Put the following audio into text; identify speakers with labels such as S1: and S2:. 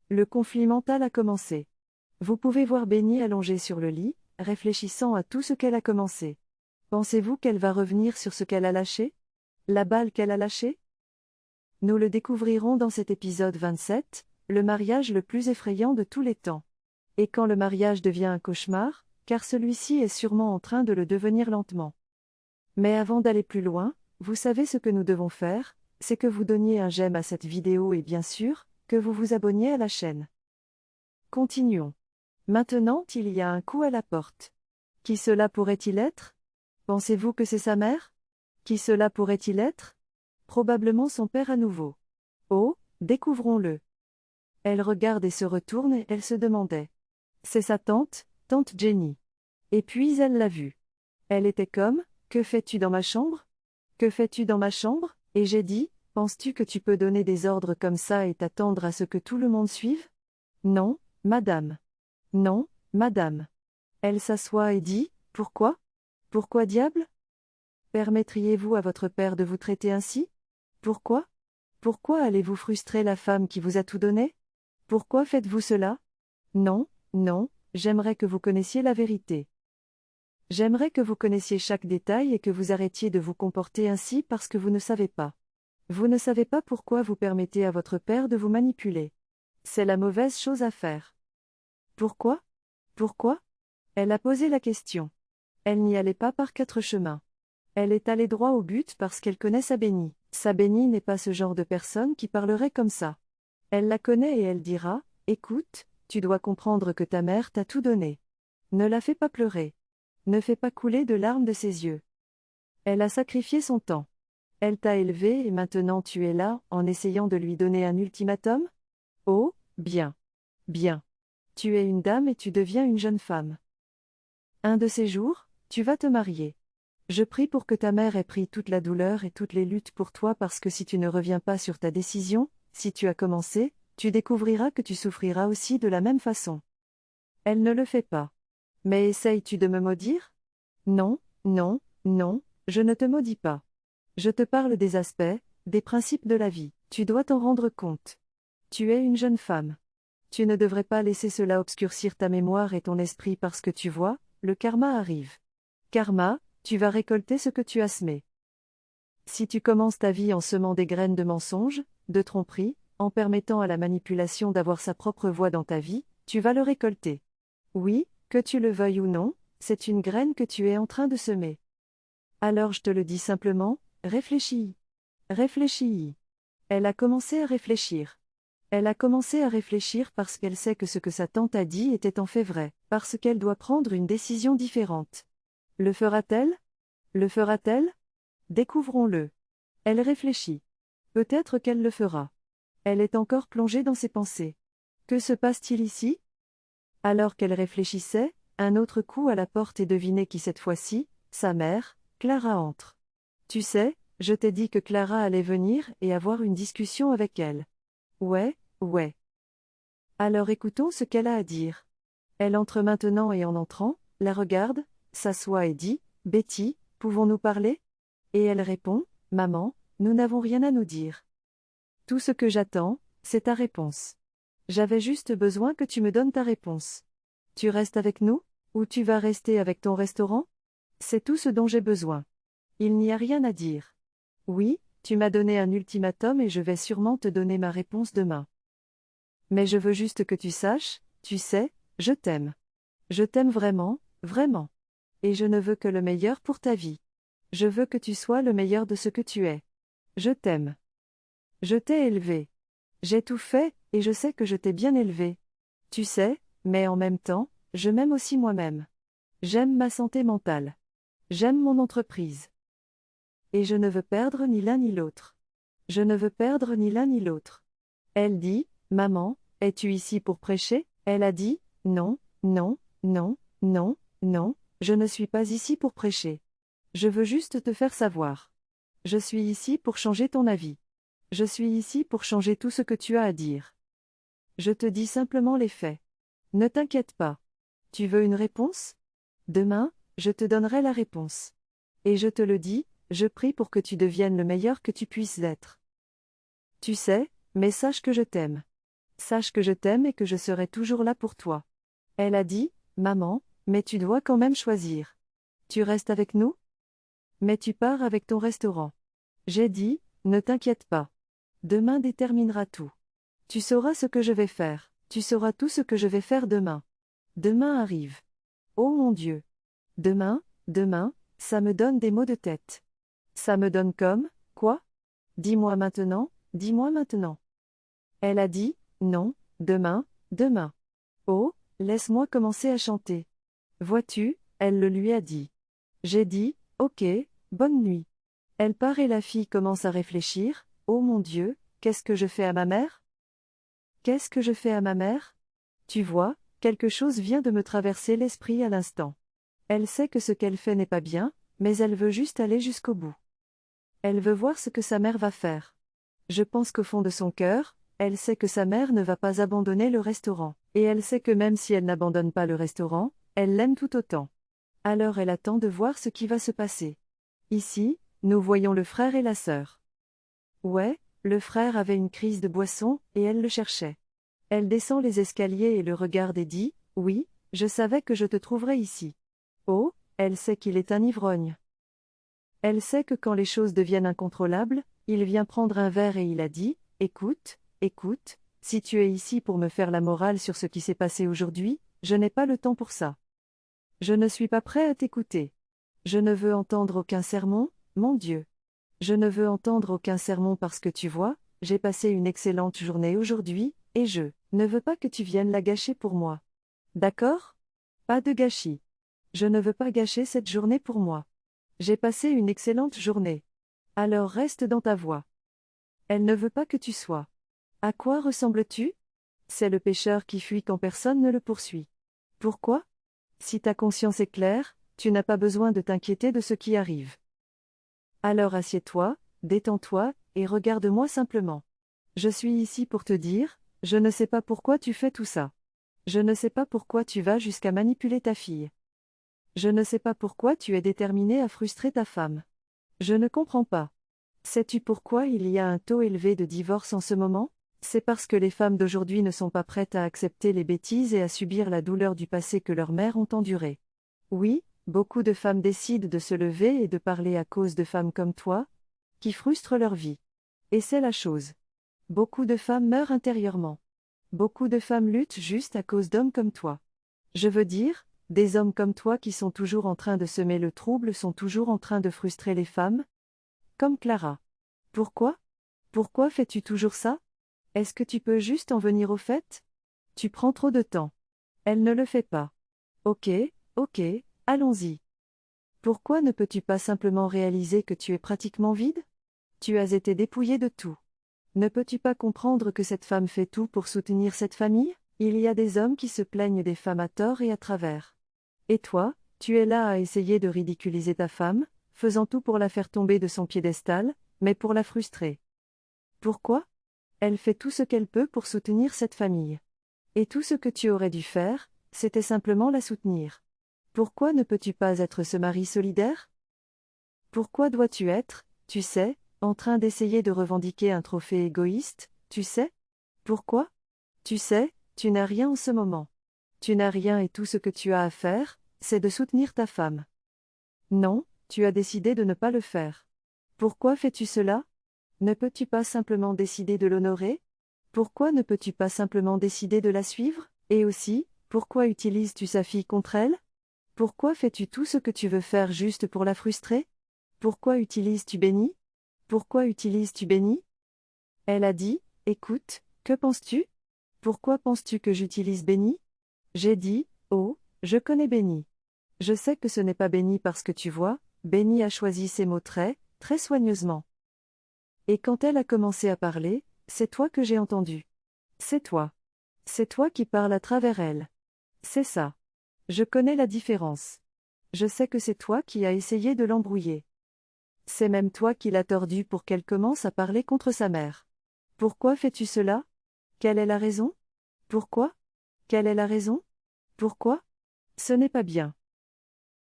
S1: Le conflit mental a commencé. Vous pouvez voir Benny allongée sur le lit, réfléchissant à tout ce qu'elle a commencé. Pensez-vous qu'elle va revenir sur ce qu'elle a lâché? La balle qu'elle a lâchée? Nous le découvrirons dans cet épisode 27, le mariage le plus effrayant de tous les temps. Et quand le mariage devient un cauchemar, car celui-ci est sûrement en train de le devenir lentement. Mais avant d'aller plus loin, vous savez ce que nous devons faire, c'est que vous donniez un j'aime à cette vidéo et bien sûr, que vous vous abonniez à la chaîne. Continuons. Maintenant il y a un coup à la porte. Qui cela pourrait-il être? Pensez-vous que c'est sa mère? Qui cela pourrait-il être? Probablement son père à nouveau. Oh, découvrons-le. Elle regarde et se retourne et elle se demandait. C'est sa tante, tante Jenny. Et puis elle l'a vue. Elle était comme, que fais-tu dans ma chambre? Que fais-tu dans ma chambre? Et j'ai dit, penses-tu que tu peux donner des ordres comme ça et t'attendre à ce que tout le monde suive? Non, madame. Non, madame. Elle s'assoit et dit, pourquoi? Pourquoi diable? Permettriez-vous à votre père de vous traiter ainsi? Pourquoi? Pourquoi allez-vous frustrer la femme qui vous a tout donné? Pourquoi faites-vous cela? Non, non, j'aimerais que vous connaissiez la vérité. J'aimerais que vous connaissiez chaque détail et que vous arrêtiez de vous comporter ainsi parce que vous ne savez pas. Vous ne savez pas pourquoi vous permettez à votre père de vous manipuler. C'est la mauvaise chose à faire. Pourquoi? Pourquoi? Elle a posé la question. Elle n'y allait pas par quatre chemins. Elle est allée droit au but parce qu'elle connaît sa Benny. Sa Benny n'est pas ce genre de personne qui parlerait comme ça. Elle la connaît et elle dira, écoute, tu dois comprendre que ta mère t'a tout donné. Ne la fais pas pleurer. Ne fais pas couler de larmes de ses yeux. Elle a sacrifié son temps. Elle t'a élevé et maintenant tu es là, en essayant de lui donner un ultimatum? Oh, bien. Bien. Tu es une dame et tu deviens une jeune femme. Un de ces jours, tu vas te marier. Je prie pour que ta mère ait pris toute la douleur et toutes les luttes pour toi parce que si tu ne reviens pas sur ta décision, si tu as commencé, tu découvriras que tu souffriras aussi de la même façon. Elle ne le fait pas. Mais essayes-tu de me maudire? Non, non, non, je ne te maudis pas. Je te parle des aspects, des principes de la vie. Tu dois t'en rendre compte. Tu es une jeune femme. Tu ne devrais pas laisser cela obscurcir ta mémoire et ton esprit parce que tu vois, le karma arrive. Karma, tu vas récolter ce que tu as semé. Si tu commences ta vie en semant des graines de mensonges, de tromperie, en permettant à la manipulation d'avoir sa propre voix dans ta vie, tu vas le récolter. Oui, que tu le veuilles ou non, c'est une graine que tu es en train de semer. Alors je te le dis simplement, réfléchis. Réfléchis. Elle a commencé à réfléchir. Elle a commencé à réfléchir parce qu'elle sait que ce que sa tante a dit était en fait vrai, parce qu'elle doit prendre une décision différente. Le fera-t-elle? Le fera-t-elle? Découvrons-le. Elle réfléchit. Peut-être qu'elle le fera. Elle est encore plongée dans ses pensées. Que se passe-t-il ici? Alors qu'elle réfléchissait, un autre coup à la porte et devinez qui cette fois-ci, sa mère, Clara entre. Tu sais, je t'ai dit que Clara allait venir et avoir une discussion avec elle. Ouais, ouais. Alors écoutons ce qu'elle a à dire. Elle entre maintenant et en entrant, la regarde, s'assoit et dit, Betty, pouvons-nous parler? Et elle répond, Maman, nous n'avons rien à nous dire. Tout ce que j'attends, c'est ta réponse. J'avais juste besoin que tu me donnes ta réponse. Tu restes avec nous, ou tu vas rester avec ton restaurant? C'est tout ce dont j'ai besoin. Il n'y a rien à dire. Oui, tu m'as donné un ultimatum et je vais sûrement te donner ma réponse demain. Mais je veux juste que tu saches, tu sais, je t'aime. Je t'aime vraiment, vraiment. Et je ne veux que le meilleur pour ta vie. Je veux que tu sois le meilleur de ce que tu es. Je t'aime. Je t'ai élevé. J'ai tout fait, et je sais que je t'ai bien élevé. Tu sais, mais en même temps, je m'aime aussi moi-même. J'aime ma santé mentale. J'aime mon entreprise. Et je ne veux perdre ni l'un ni l'autre. Je ne veux perdre ni l'un ni l'autre. Elle dit, Maman, es-tu ici pour prêcher? Elle a dit, Non, non, non, non, non, je ne suis pas ici pour prêcher. Je veux juste te faire savoir. Je suis ici pour changer ton avis. Je suis ici pour changer tout ce que tu as à dire. Je te dis simplement les faits. Ne t'inquiète pas. Tu veux une réponse? Demain, je te donnerai la réponse. Et je te le dis, je prie pour que tu deviennes le meilleur que tu puisses être. Tu sais, mais sache que je t'aime. Sache que je t'aime et que je serai toujours là pour toi. Elle a dit, Maman, mais tu dois quand même choisir. Tu restes avec nous? Mais tu pars avec ton restaurant. J'ai dit, ne t'inquiète pas. Demain déterminera tout. Tu sauras ce que je vais faire, tu sauras tout ce que je vais faire demain. Demain arrive. Oh mon Dieu. Demain, demain, ça me donne des maux de tête. Ça me donne comme, quoi? Dis-moi maintenant, dis-moi maintenant. Elle a dit, non, demain, demain. Oh, laisse-moi commencer à chanter. Vois-tu, elle le lui a dit. J'ai dit, ok, bonne nuit. Elle part et la fille commence à réfléchir, oh mon Dieu, qu'est-ce que je fais à ma mère? Qu'est-ce que je fais à ma mère? Tu vois, quelque chose vient de me traverser l'esprit à l'instant. Elle sait que ce qu'elle fait n'est pas bien, mais elle veut juste aller jusqu'au bout. Elle veut voir ce que sa mère va faire. Je pense qu'au fond de son cœur, elle sait que sa mère ne va pas abandonner le restaurant, et elle sait que même si elle n'abandonne pas le restaurant, elle l'aime tout autant. Alors elle attend de voir ce qui va se passer. Ici, nous voyons le frère et la sœur. Ouais, le frère avait une crise de boisson, et elle le cherchait. Elle descend les escaliers et le regarde et dit, oui, je savais que je te trouverais ici. Oh, elle sait qu'il est un ivrogne. Elle sait que quand les choses deviennent incontrôlables, il vient prendre un verre et il a dit, écoute, écoute, si tu es ici pour me faire la morale sur ce qui s'est passé aujourd'hui, je n'ai pas le temps pour ça. Je ne suis pas prêt à t'écouter. Je ne veux entendre aucun sermon, mon Dieu. Je ne veux entendre aucun sermon parce que tu vois, j'ai passé une excellente journée aujourd'hui, et je ne veux pas que tu viennes la gâcher pour moi. D'accord? Pas de gâchis. Je ne veux pas gâcher cette journée pour moi. J'ai passé une excellente journée. Alors reste dans ta voie. Elle ne veut pas que tu sois. À quoi ressembles-tu? C'est le pécheur qui fuit quand personne ne le poursuit. Pourquoi? Si ta conscience est claire, tu n'as pas besoin de t'inquiéter de ce qui arrive. Alors assieds-toi, détends-toi, et regarde-moi simplement. Je suis ici pour te dire, je ne sais pas pourquoi tu fais tout ça. Je ne sais pas pourquoi tu vas jusqu'à manipuler ta fille. Je ne sais pas pourquoi tu es déterminé à frustrer ta femme. Je ne comprends pas. Sais-tu pourquoi il y a un taux élevé de divorce en ce moment? C'est parce que les femmes d'aujourd'hui ne sont pas prêtes à accepter les bêtises et à subir la douleur du passé que leurs mères ont enduré. Oui, beaucoup de femmes décident de se lever et de parler à cause de femmes comme toi, qui frustrent leur vie. Et c'est la chose. Beaucoup de femmes meurent intérieurement. Beaucoup de femmes luttent juste à cause d'hommes comme toi. Je veux dire, des hommes comme toi qui sont toujours en train de semer le trouble sont toujours en train de frustrer les femmes, comme Clara. Pourquoi? Pourquoi fais-tu toujours ça? Est-ce que tu peux juste en venir au fait? Tu prends trop de temps. Elle ne le fait pas. Ok, ok, allons-y. Pourquoi ne peux-tu pas simplement réaliser que tu es pratiquement vide? Tu as été dépouillé de tout. Ne peux-tu pas comprendre que cette femme fait tout pour soutenir cette famille? Il y a des hommes qui se plaignent des femmes à tort et à travers. Et toi, tu es là à essayer de ridiculiser ta femme, faisant tout pour la faire tomber de son piédestal, mais pour la frustrer. Pourquoi? Elle fait tout ce qu'elle peut pour soutenir cette famille. Et tout ce que tu aurais dû faire, c'était simplement la soutenir. Pourquoi ne peux-tu pas être ce mari solidaire? Pourquoi dois-tu être, tu sais, en train d'essayer de revendiquer un trophée égoïste, tu sais? Pourquoi? Tu sais, tu n'as rien en ce moment. Tu n'as rien et tout ce que tu as à faire, c'est de soutenir ta femme. Non, tu as décidé de ne pas le faire. Pourquoi fais-tu cela? Ne peux-tu pas simplement décider de l'honorer? Pourquoi ne peux-tu pas simplement décider de la suivre? Et aussi, pourquoi utilises-tu sa fille contre elle? Pourquoi fais-tu tout ce que tu veux faire juste pour la frustrer? Pourquoi utilises-tu Béni? Pourquoi utilises-tu Béni? Elle a dit, écoute, que penses-tu? Pourquoi penses-tu que j'utilise Béni? J'ai dit, oh, je connais Béni. Je sais que ce n'est pas Béni parce que tu vois, Béni a choisi ses mots très, très soigneusement. Et quand elle a commencé à parler, c'est toi que j'ai entendu. C'est toi. C'est toi qui parles à travers elle. C'est ça. Je connais la différence. Je sais que c'est toi qui as essayé de l'embrouiller. C'est même toi qui l'as tordu pour qu'elle commence à parler contre sa mère. Pourquoi fais-tu cela? Quelle est la raison? Pourquoi? Quelle est la raison? Pourquoi? Ce n'est pas bien.